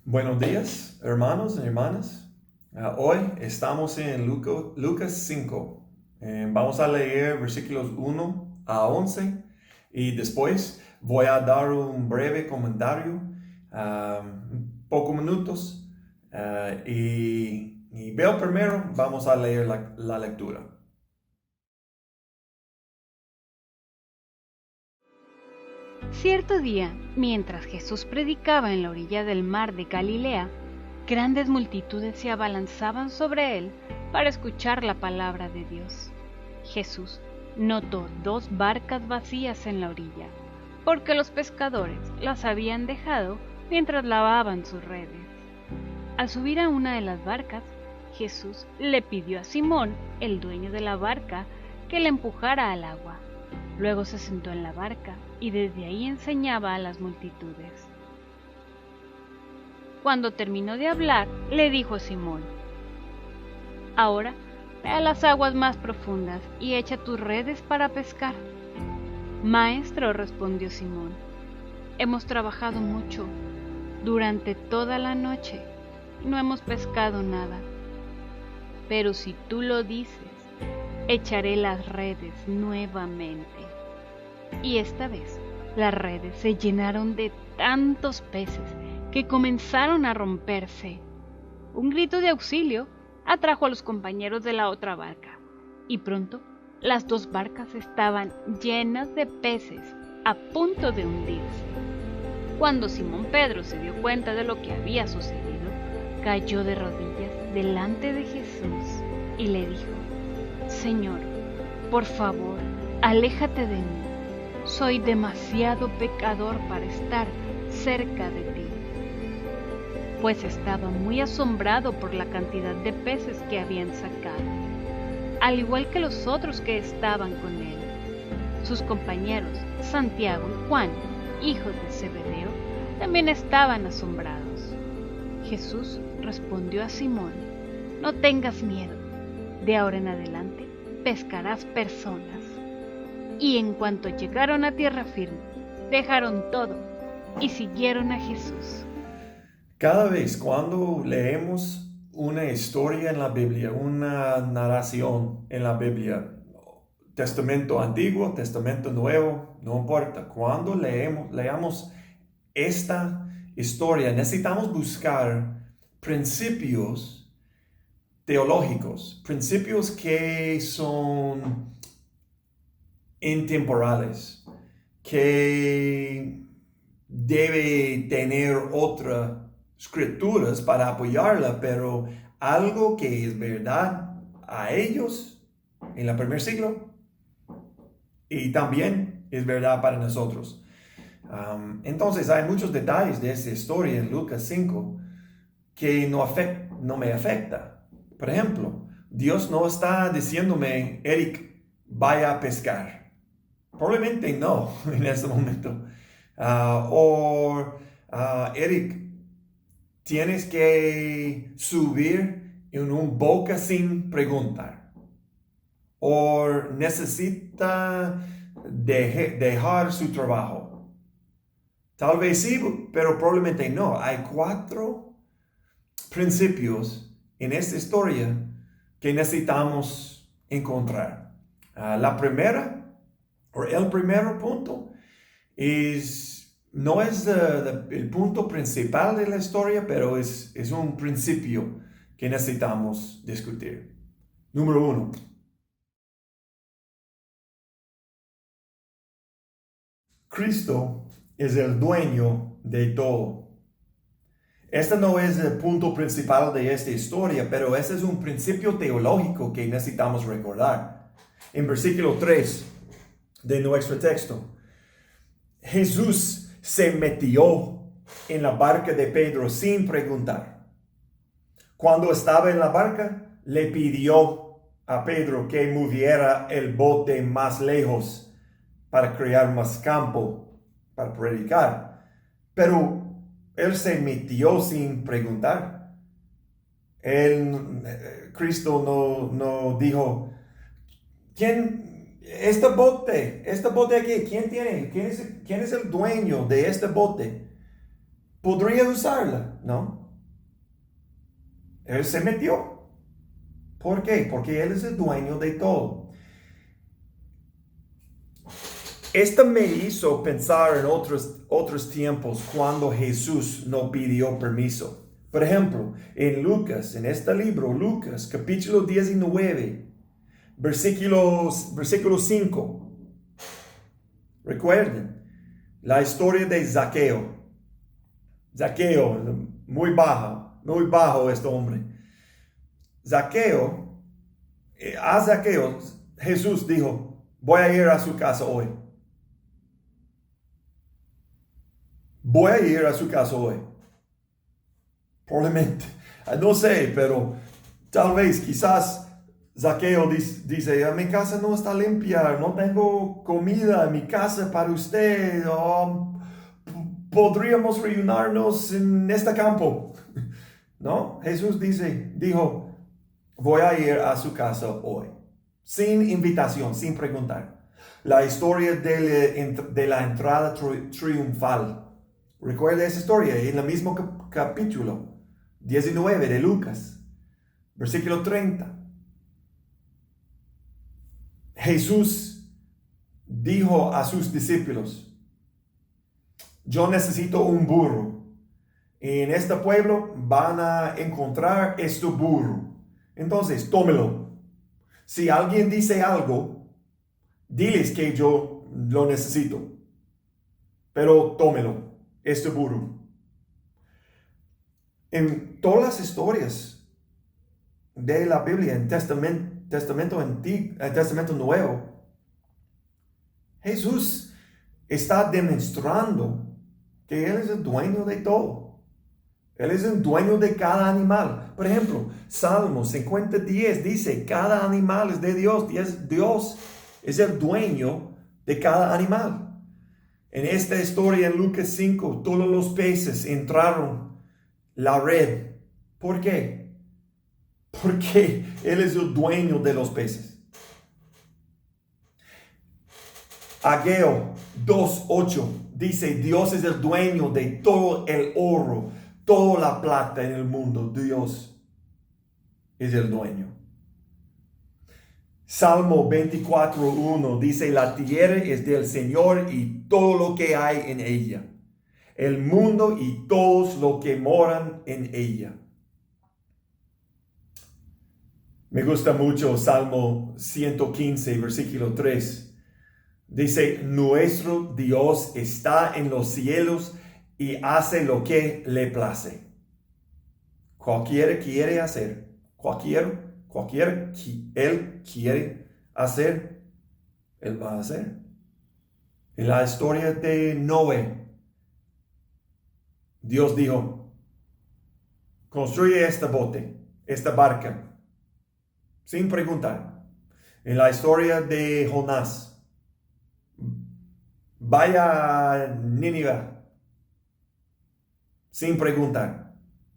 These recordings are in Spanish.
Buenos días, hermanos y hermanas. Hoy estamos en Lucas 5. Vamos a leer versículos 1 a 11 y después voy a dar un breve comentario, pocos minutos. Y veo primero, vamos a leer la lectura. Cierto día, mientras Jesús predicaba en la orilla del mar de Galilea, grandes multitudes se abalanzaban sobre él para escuchar la palabra de Dios. Jesús notó dos barcas vacías en la orilla, porque los pescadores las habían dejado mientras lavaban sus redes. Al subir a una de las barcas, Jesús le pidió a Simón, el dueño de la barca, que le empujara al agua. Luego se sentó en la barca y desde ahí enseñaba a las multitudes. Cuando terminó de hablar, le dijo a Simón: Ahora ve a las aguas más profundas y echa tus redes para pescar. Maestro, respondió Simón, hemos trabajado mucho durante toda la noche y no hemos pescado nada. Pero si tú lo dices, echaré las redes nuevamente. Y esta vez las redes se llenaron de tantos peces que comenzaron a romperse. Un grito de auxilio atrajo a los compañeros de la otra barca, y pronto las dos barcas estaban llenas de peces a punto de hundirse. Cuando Simón Pedro se dio cuenta de lo que había sucedido, cayó de rodillas delante de Jesús y le dijo: Señor, por favor, aléjate de mí. Soy demasiado pecador para estar cerca de ti. Pues estaba muy asombrado por la cantidad de peces que habían sacado, al igual que los otros que estaban con él. Sus compañeros, Santiago y Juan, hijos de Zebedeo, también estaban asombrados. Jesús respondió a Simón: No tengas miedo, de ahora en adelante pescarás personas. Y en cuanto llegaron a tierra firme, dejaron todo y siguieron a Jesús. Cada vez cuando leemos una historia en la Biblia, una narración en la Biblia, Testamento Antiguo, Testamento Nuevo, no importa, cuando leamos esta historia, necesitamos buscar principios teológicos, principios que son intemporales, que debe tener otras escrituras para apoyarla, pero algo que es verdad a ellos en el primer siglo y también es verdad para nosotros. Entonces hay muchos detalles de esta historia en Lucas 5 que no me afecta. Por ejemplo, Dios no está diciéndome: Eric, vaya a pescar. Probablemente no en este momento. Eric, tienes que subir en un boca sin preguntar. O necesita dejar su trabajo. Tal vez sí, pero probablemente no. Hay 4 principios en esta historia que necesitamos encontrar. La primera, o el primer punto, no es el punto principal de la historia, pero es un principio que necesitamos discutir. Número 1. Cristo es el dueño de todo. Este no es el punto principal de esta historia, pero ese es un principio teológico que necesitamos recordar. En versículo 3 de nuestro texto, Jesús se metió en la barca de Pedro sin preguntar. Cuando estaba en la barca, le pidió a Pedro que moviera el bote más lejos para crear más campo para predicar. Pero él se metió sin preguntar. Cristo no dijo: este bote aquí, ¿quién es el dueño de este bote? podría usarla, ¿no? Él se metió. ¿Por qué? Porque Él es el dueño de todo. Esto me hizo pensar en otros tiempos cuando Jesús no pidió permiso. Por ejemplo, en Lucas, en este libro, Lucas, capítulo 19, versículo 5. Recuerden la historia de Zaqueo. Zaqueo, muy bajo este hombre. Zaqueo, a Zaqueo, Jesús dijo, voy a ir a su casa hoy. Voy a ir a su casa hoy. Probablemente, no sé, pero tal vez, quizás Zaqueo dice, mi casa no está limpia, no tengo comida en mi casa para usted, podríamos reunirnos en este campo. ¿No? Jesús dijo, voy a ir a su casa hoy, sin invitación, sin preguntar. La historia de la entrada triunfal. Recuerda esa historia en el mismo capítulo 19 de Lucas, versículo 30. Jesús dijo a sus discípulos, yo necesito un burro. En este pueblo van a encontrar este burro. Entonces, tómelo. Si alguien dice algo, diles que yo lo necesito. Pero tómelo, este burro. En todas las historias de la Biblia, en Testamento Nuevo, Jesús está demostrando que Él es el dueño de todo. Él es el dueño de cada animal. Por ejemplo, Salmo 50:10 dice, cada animal es de Dios. Dios es el dueño de cada animal. En esta historia en Lucas 5, todos los peces entraron la red. ¿Por qué? Porque Él es el dueño de los peces. Ageo 2:8 dice, Dios es el dueño de todo el oro, toda la plata en el mundo. Dios es el dueño. Salmo 24:1 dice, la tierra es del Señor y todo lo que hay en ella, el mundo y todos los que moran en ella. Me gusta mucho Salmo 115, versículo 3. Dice, nuestro Dios está en los cielos y hace lo que le place. Cualquiera quiere hacer, cualquier que Él quiere hacer, Él va a hacer. En la historia de Noé, Dios dijo, construye este bote, esta barca, sin preguntar. En la historia de Jonás, vaya a Nínive, sin preguntar.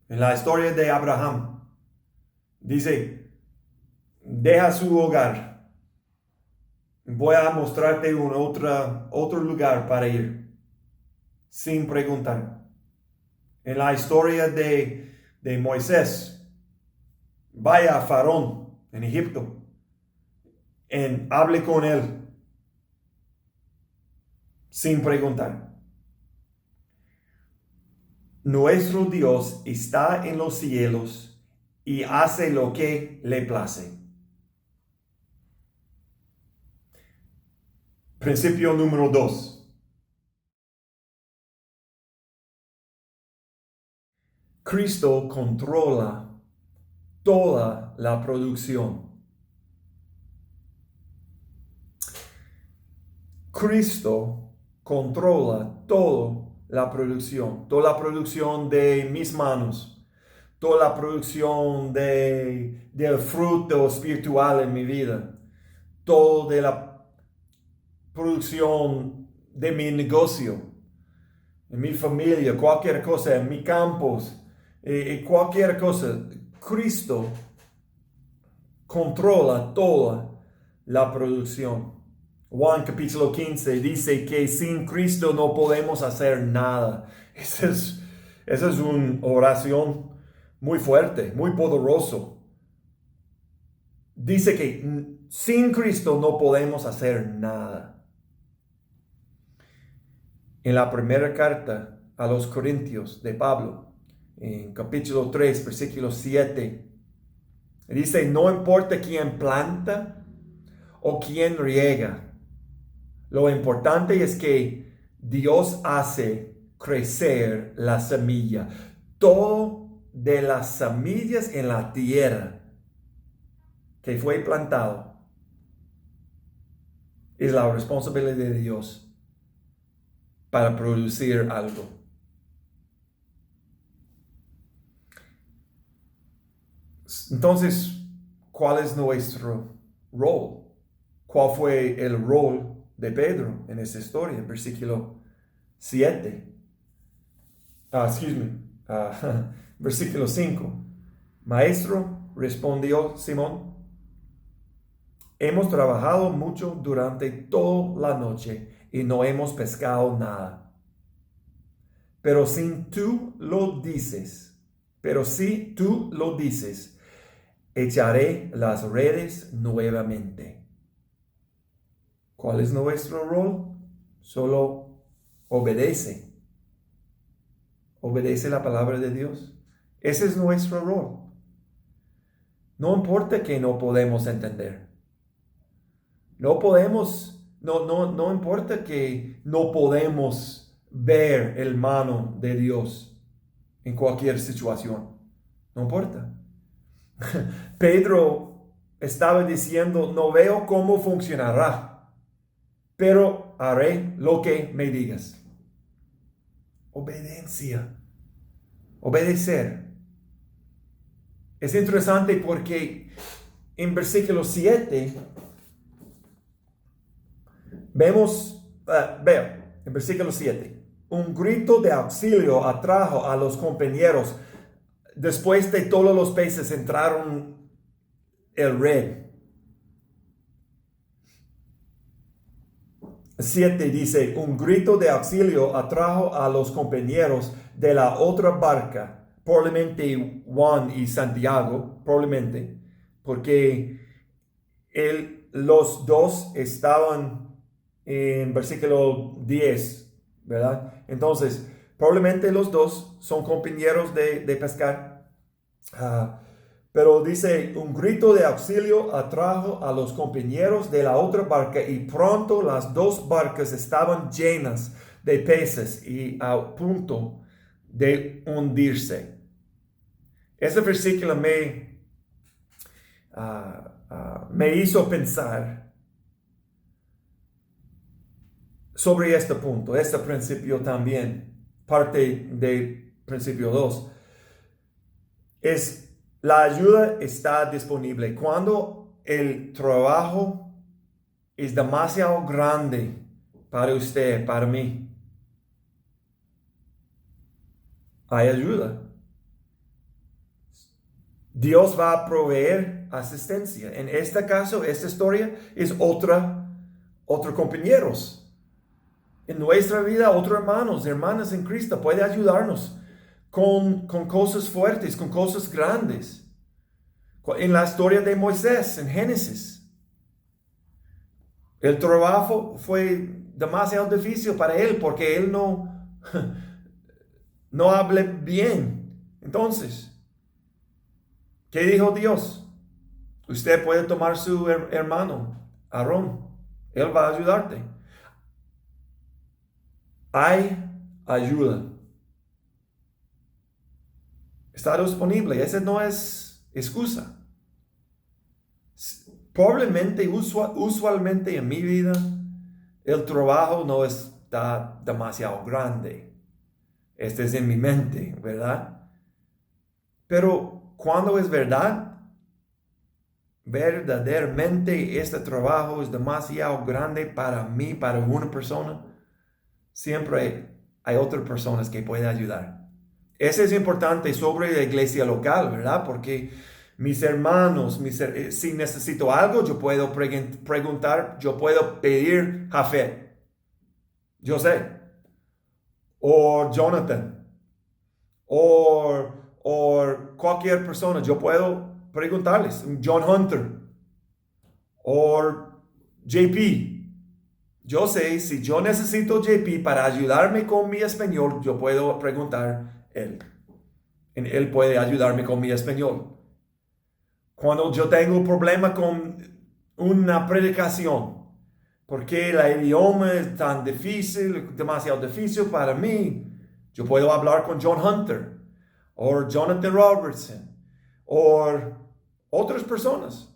En la historia de Abraham, dice, deja su hogar, voy a mostrarte otro lugar para ir, sin preguntar. En la historia de Moisés, vaya a Faraón en Egipto, hable con él, sin preguntar. Nuestro Dios está en los cielos y hace lo que le place. Principio número 2. Cristo controla toda la producción. Cristo controla toda la producción de mis manos, toda la producción del fruto espiritual en mi vida, toda la producción de mi negocio, en mi familia, cualquier cosa, en mi campus, cualquier cosa. Cristo controla toda la producción. Juan capítulo 15 dice que sin Cristo no podemos hacer nada. Esa Esa es una oración muy fuerte, muy poderoso. Dice que sin Cristo no podemos hacer nada. En la primera carta a los Corintios de Pablo, en capítulo 3, versículo 7, dice, no importa quién planta o quién riega, lo importante es que Dios hace crecer la semilla. Todo de las semillas en la tierra que fue plantado es la responsabilidad de Dios para producir algo. Entonces, ¿cuál es nuestro rol? ¿Cuál fue el rol de Pedro en esta historia? Versículo 7. Versículo 5. Maestro, respondió Simón, hemos trabajado mucho durante toda la noche y no hemos pescado nada. Pero si tú lo dices, echaré las redes nuevamente. ¿Cuál es nuestro rol? Solo obedece. Obedece la palabra de Dios. Ese es nuestro rol. No importa que no podemos entender. No importa que no podemos ver el mano de Dios en cualquier situación. No importa. Pedro estaba diciendo, no veo cómo funcionará, pero haré lo que me digas. Obediencia. Obedecer. Es interesante porque en versículo 7 vemos, en versículo 7, un grito de auxilio atrajo a los compañeros después de todos los peces entraron el red. 7 dice, un grito de auxilio atrajo a los compañeros de la otra barca, probablemente Juan y Santiago, probablemente, porque los dos estaban en versículo 10, ¿verdad? Entonces, probablemente los dos son compañeros de pescar. Pero dice, un grito de auxilio atrajo a los compañeros de la otra barca y pronto las dos barcas estaban llenas de peces y a punto de hundirse. Ese versículo me hizo pensar sobre este punto, este principio también, parte de principio 2. La ayuda está disponible. Cuando el trabajo es demasiado grande para usted, para mí, hay ayuda. Dios va a proveer asistencia. En este caso, esta historia es otros compañeros. En nuestra vida, otros hermanos, hermanas en Cristo puede ayudarnos con cosas fuertes, con cosas grandes. En la historia de Moisés, en Génesis, el trabajo fue demasiado difícil para él porque él no habla bien. Entonces, ¿qué dijo Dios? Usted puede tomar su hermano, Aarón. Él va a ayudarte. Hay ayuda. Está disponible. Esa no es excusa. Probablemente, usualmente en mi vida, el trabajo no está demasiado grande. Este es en mi mente, ¿verdad? Pero cuando es verdad, verdaderamente este trabajo es demasiado grande para mí, para una persona, siempre hay otras personas que pueden ayudar. Eso es importante sobre la iglesia local, ¿verdad? Porque mis hermanos, si necesito algo, yo puedo preguntar, yo puedo pedir Jafet, yo sé, o Jonathan, o cualquier persona. Yo puedo preguntarles, John Hunter o JP. Yo sé, si yo necesito JP para ayudarme con mi español, yo puedo preguntar él. Él puede ayudarme con mi español. Cuando yo tengo un problema con una predicación, porque el idioma es tan difícil, demasiado difícil para mí, yo puedo hablar con John Hunter o Jonathan Robertson o otras personas.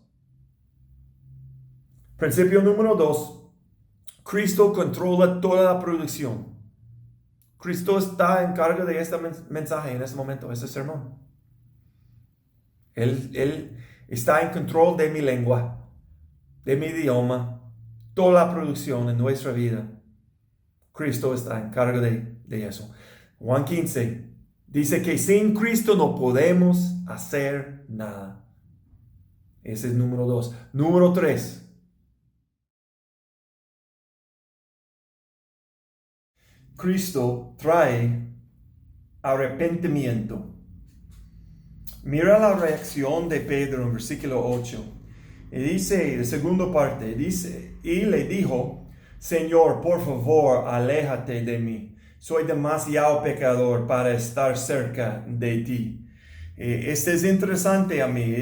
Principio número 2. Cristo controla toda la producción. Cristo está en cargo de este mensaje en este momento, este sermón. Él está en control de mi lengua, de mi idioma, toda la producción en nuestra vida. Cristo está en cargo de eso. Juan 15 dice que sin Cristo no podemos hacer nada. Ese es número 2. Número 3. Cristo trae arrepentimiento. Mira la reacción de Pedro en versículo 8. Y dice, la segunda parte, dice, y le dijo, Señor, por favor, aléjate de mí. Soy demasiado pecador para estar cerca de ti. Este es interesante a mí.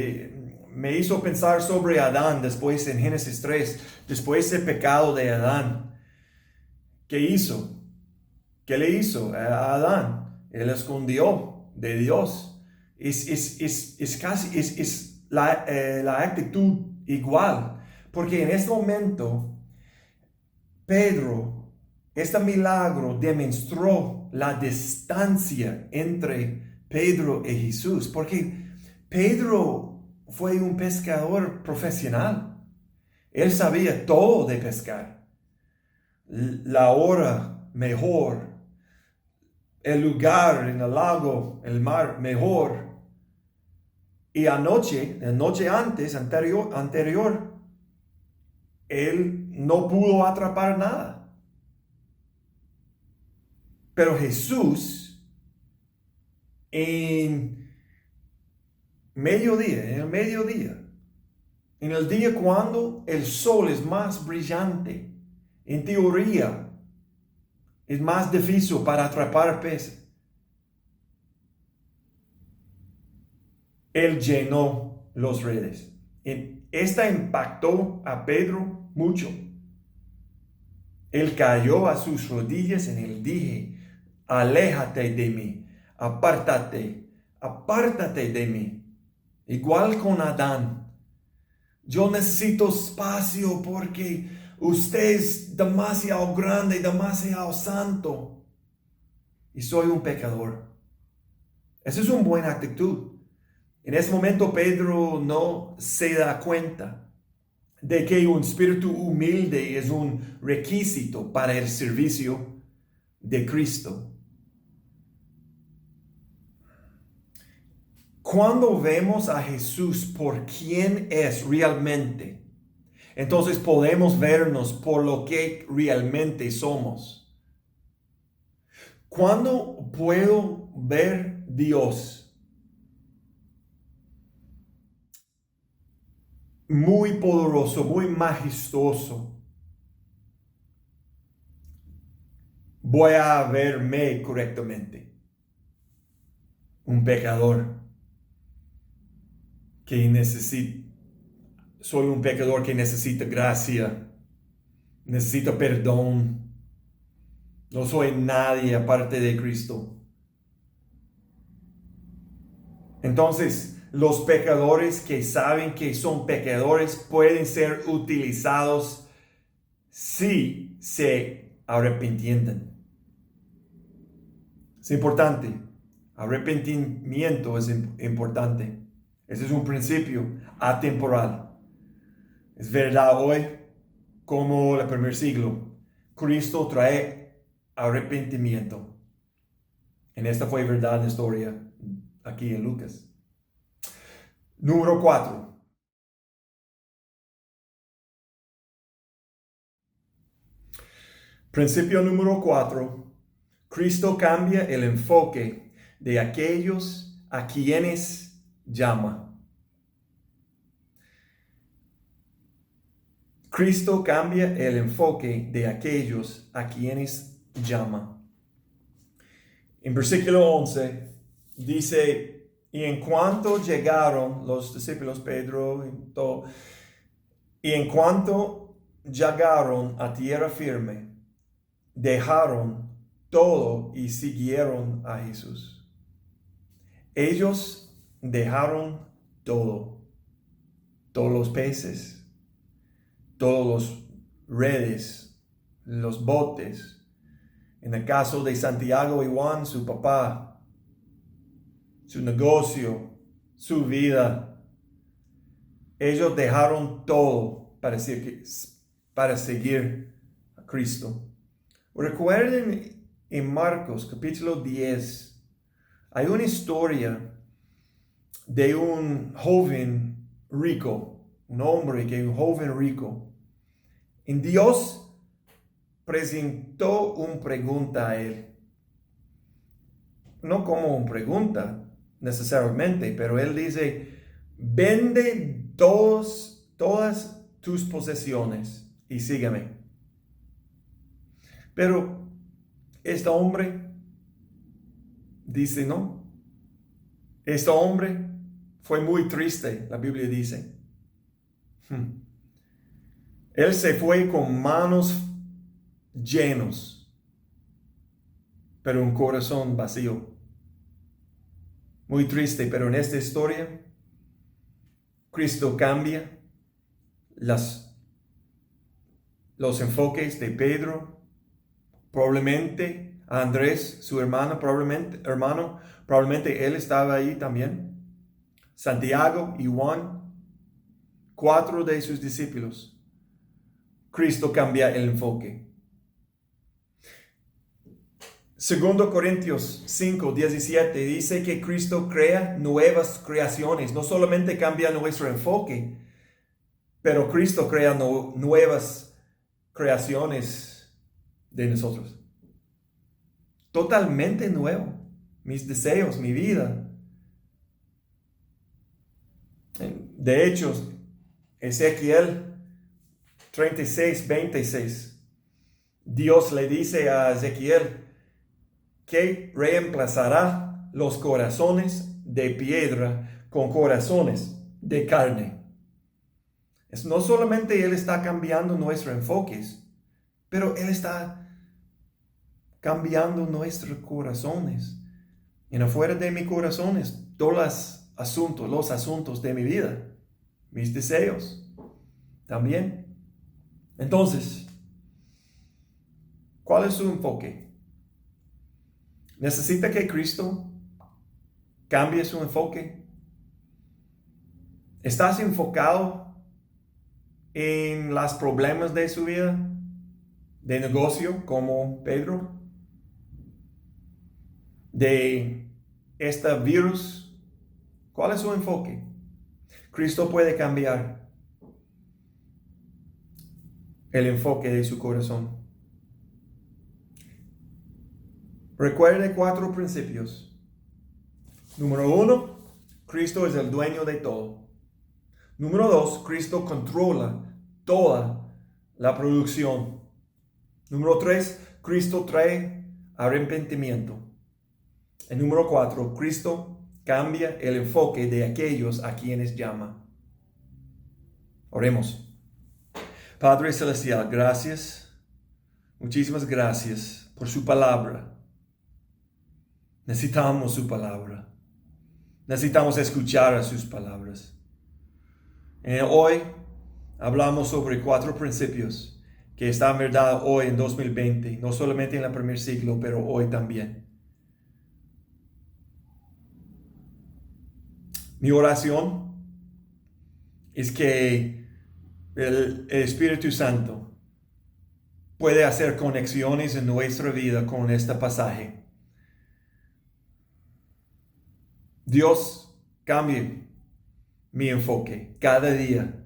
Me hizo pensar sobre Adán después en Génesis 3, después del pecado de Adán. ¿Qué hizo? ¿Qué le hizo a Adán? Él escondió de Dios. Es la actitud igual. Porque en este momento, Pedro, este milagro demostró la distancia entre Pedro y Jesús. Porque Pedro fue un pescador profesional. Él sabía todo de pescar. La hora mejor. El lugar en el lago, el mar, mejor. Y la noche anterior, él no pudo atrapar nada. Pero Jesús, en el mediodía, en el día cuando el sol es más brillante, en teoría, es más difícil para atrapar peces. Él llenó los redes. Esta impactó a Pedro mucho. Él cayó a sus rodillas y él dije, aléjate de mí, apártate de mí. Igual con Adán. Yo necesito espacio porque usted es demasiado grande, demasiado santo. Y soy un pecador. Esa es una buena actitud. En ese momento Pedro no se da cuenta de que un espíritu humilde es un requisito para el servicio de Cristo. Cuando vemos a Jesús por quien es realmente, entonces podemos vernos por lo que realmente somos. ¿Cuándo puedo ver Dios? Muy poderoso, muy majestuoso. Voy a verme correctamente. Un pecador soy un pecador que necesita gracia, necesita perdón. No soy nadie aparte de Cristo. Entonces, los pecadores que saben que son pecadores pueden ser utilizados si se arrepienten. Es importante. Arrepentimiento es importante. Ese es un principio atemporal. Es verdad hoy como el primer siglo. Cristo trae arrepentimiento. En esta fue verdad la historia aquí en Lucas. Número 4. Principio número 4. Cristo cambia el enfoque de aquellos a quienes llama. Cristo cambia el enfoque de aquellos a quienes llama. En versículo 11 dice, y en cuanto llegaron los discípulos, Pedro y todo, y en cuanto llegaron a tierra firme, dejaron todo y siguieron a Jesús. Ellos dejaron todo, todos los peces, todos los redes, los botes. En el caso de Santiago y Juan, su papá, su negocio, su vida. Ellos dejaron todo para seguir a Cristo. Recuerden en Marcos capítulo 10, hay una historia de un joven rico, un joven rico. Y Dios presentó una pregunta a él. No como una pregunta necesariamente, pero él dice, vende todas tus posesiones y sígueme. Pero este hombre dice no. Este hombre fue muy triste, la Biblia dice. Él se fue con manos llenos, pero un corazón vacío. Muy triste, pero en esta historia, Cristo cambia los enfoques de Pedro, probablemente a Andrés, su hermano, probablemente él estaba ahí también. Santiago y Juan, 4 de sus discípulos. Cristo cambia el enfoque. 2 Corintios 5, 17 dice que Cristo crea nuevas creaciones. No solamente cambia nuestro enfoque, pero Cristo crea nuevas creaciones de nosotros. Totalmente nuevo. Mis deseos, mi vida. De hecho, Ezequiel 36, 26. Dios le dice a Ezequiel que reemplazará los corazones de piedra con corazones de carne. No solamente Él está cambiando nuestros enfoques, pero Él está cambiando nuestros corazones. Y afuera de mis corazones, los asuntos de mi vida, mis deseos también. Entonces, ¿cuál es su enfoque? ¿Necesita que Cristo cambie su enfoque? ¿Estás enfocado en los problemas de su vida, de negocio, como Pedro? ¿De este virus? ¿Cuál es su enfoque? Cristo puede cambiar el enfoque de su corazón. Recuerde 4 principios. Número 1, Cristo es el dueño de todo. Número 2, Cristo controla toda la producción. Número 3, Cristo trae arrepentimiento. Y número 4, Cristo cambia el enfoque de aquellos a quienes llama. Oremos. Padre Celestial, gracias, muchísimas gracias por su palabra. Necesitamos su palabra. Necesitamos escuchar a sus palabras. Hoy hablamos sobre 4 principios que están verdad hoy en 2020, no solamente en el primer siglo, pero hoy también. Mi oración es que el Espíritu Santo puede hacer conexiones en nuestra vida con este pasaje. Dios cambie mi enfoque cada día,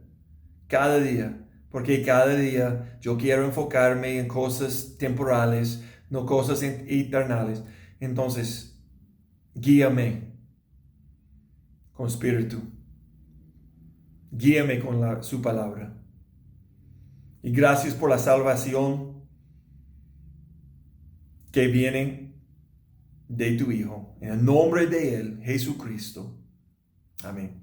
porque cada día yo quiero enfocarme en cosas temporales, no cosas eternales. Entonces, Guíame con espíritu. Guíame con su palabra. Y gracias por la salvación que viene de tu Hijo. En el nombre de Él, Jesucristo. Amén.